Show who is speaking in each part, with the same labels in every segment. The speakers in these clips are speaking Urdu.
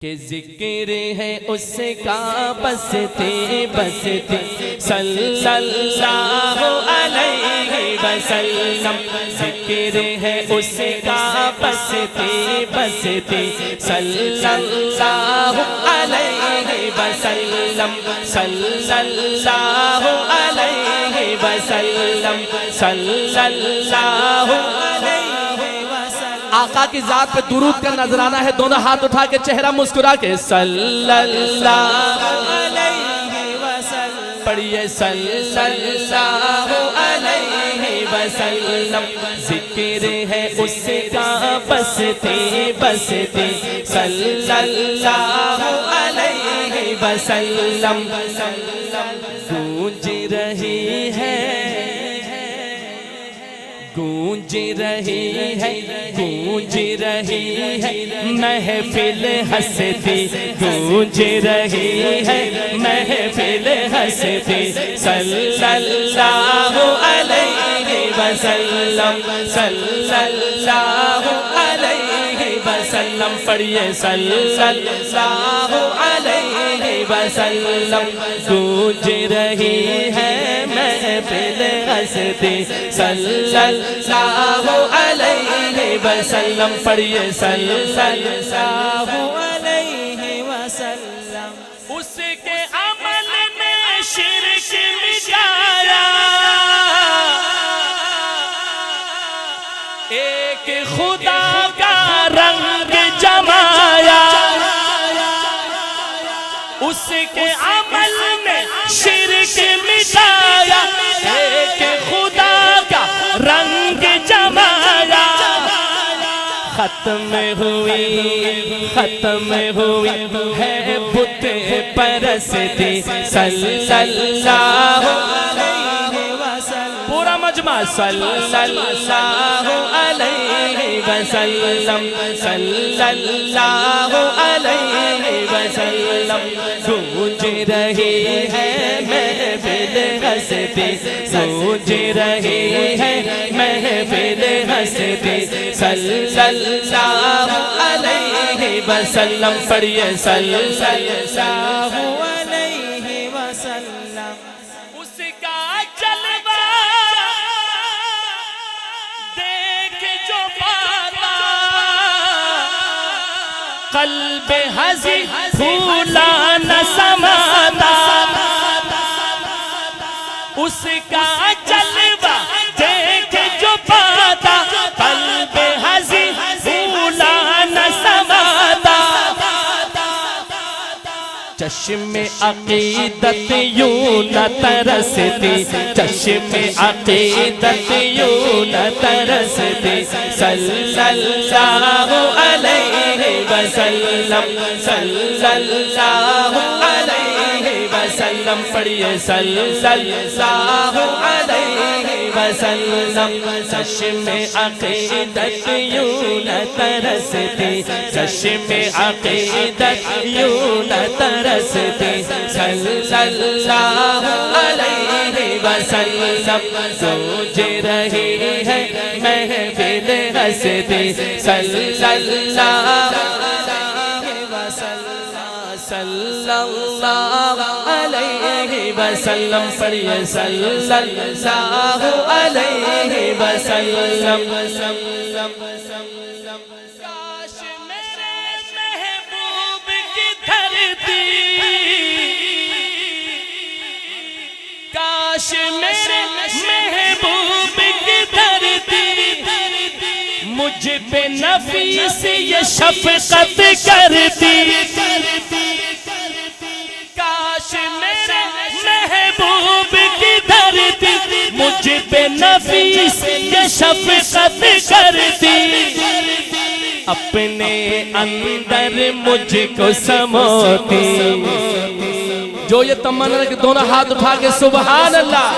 Speaker 1: کہ ذکر ہے اس کا بستے بستے صلی اللہ علیہ وسلم، ذکر ہے اس کا بستے بستے صلی اللہ علیہ وسلم، صلی اللہ علیہ وسلم، صلی اللہ علیہ وسلم۔ آقا کی ذات پہ درود کا نذرانہ ہے، دونوں ہاتھ اٹھا کے چہرہ مسکرا کے صلی اللہ علیہ وسلم پڑھیے، صلی اللہ علیہ وسلم، ذکر ہے اس کا بستے بستے صلی اللہ علیہ وسلم، گونج رہی ہے گونج رہی ہے گونج رہی ہے محفل ہستی، گونج رہی ہے محفل ہستی صلی اللہ علیہ وسلم، صلی اللہ علیہ وسلم پڑھیے، صلی اللہ علیہ وسلم، گونج رہی ہے محفل ہستی صلی اللہ علیہ وسلم پڑھیے، صلی اللہ علیہ وسلم۔ اس کے عمل نے شرک مٹایا، ایک خدا کا رنگ جمایا، اس کے عمل نے شرک مٹایا، ایک خدا کا رنگ جمایا، ختم ہوئی ہے بت پرستی صلی اللہ علیہ وسلم، پورا مجمع صلی اللہ علیہ وسلم، صلی اللہ علیہ وسلم، گونج رہی ہے محفل ہستی، گونج رہی ہے محفل ہستی صلی اللہ علیہ وسلم پڑھیے، صلی اللہ علیہ وسلم۔ اس کا جلوہ دیکھ جو پاتا، قلب حزین پھولا نہ سماتا، اس کا جلوہ دیکھ جو پاتا، قلب حزین پھولا نہ سماتا، چشم عقیدت یوں نہ ترستی، چشم عقیدت یوں نہ ترستی صلی اللہ علیہ وسلم، صلی اللہ علیہ وسلم پڑھیے، صلی اللہ علیہ وسلم، چشم عقیدت یوں نہ ترستی، چشم عقیدت یوں نہ ترستی صلی اللہ علیہ وسلم، گونج رہی ہے محفل ہستی صلی اللہ علیہ وسلم، صلی اللہ علیہ وسلم پڑھیے، صلی اللہ علیہ وسلم۔ کاش میرے محبوب کی دھرتی، کاش میرے محبوب کی دھرتی مجھ پہ نفیس یہ شفقت کرتی، کاش میرے محبوب کی دھرتی مجھ پہ نفیس یہ شفقت کرتی، اپنے اندر مجھ کو سموتی، جو یہ تمنا ہے کہ دونوں ہاتھ اٹھا کے سبحان اللہ،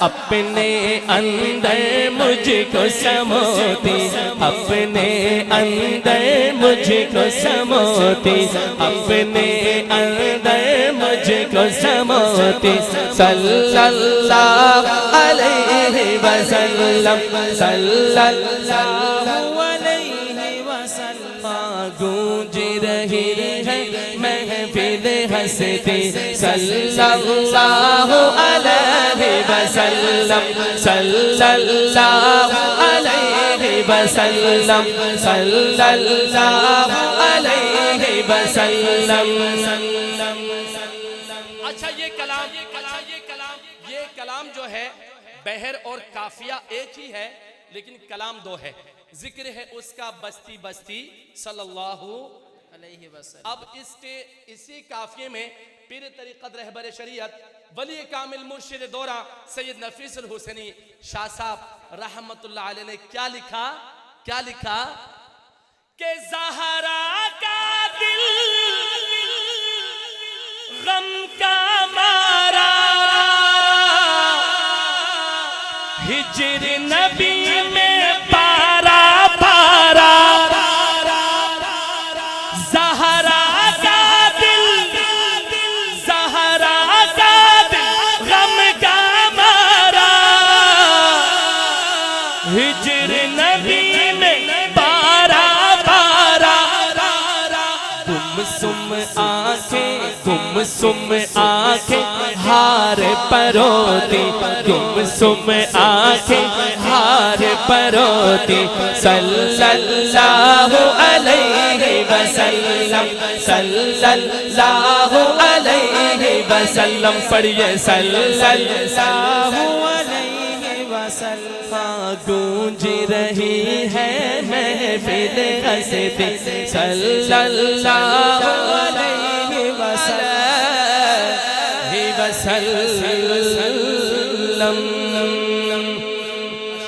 Speaker 1: اپنے اندر مجھ کو سموتی، اپنے اندر مجھ کو سموتی، اپنے اندر مجھ کو سموتی صلی اللہ علیہ وسلم، صلی اللہ علیہ وسلم، گونج رہی محفل ہستی صلی اللہ علیہ وسلم صلی اللہ علیہ وسلم صلی اللہ علیہ وسلم. اچھا یہ کلام جو ہے بحر اور قافیہ ایک ہی ہے لیکن کلام دو ہے. ذکر ہے اس کا بستی بستی صلی اللہ علیہ وسلم. اب اسی قافیے میں پیر طریقت رہبر شریعت ولی کامل مرشد دورہ سید نفیس الحسینی شاہ صاحب رحمت اللہ علیہ نے کیا لکھا کہ زہرا کا دل غم کا مارا ہجر نبی میں پارا پارا زہرا کا دل غم کا مارا ہجر نبی میں پارا پارا گمسم آنکھیں ہار پروتی گمسم آنکھیں ہار پروتی صلی اللہ علیہ وسلم صلی اللہ علیہ وسلم. پڑھیے صلی اللہ علیہ وسلم. گونج رہی ہے محفل ہستی صلی اللہ علیہ وسلم.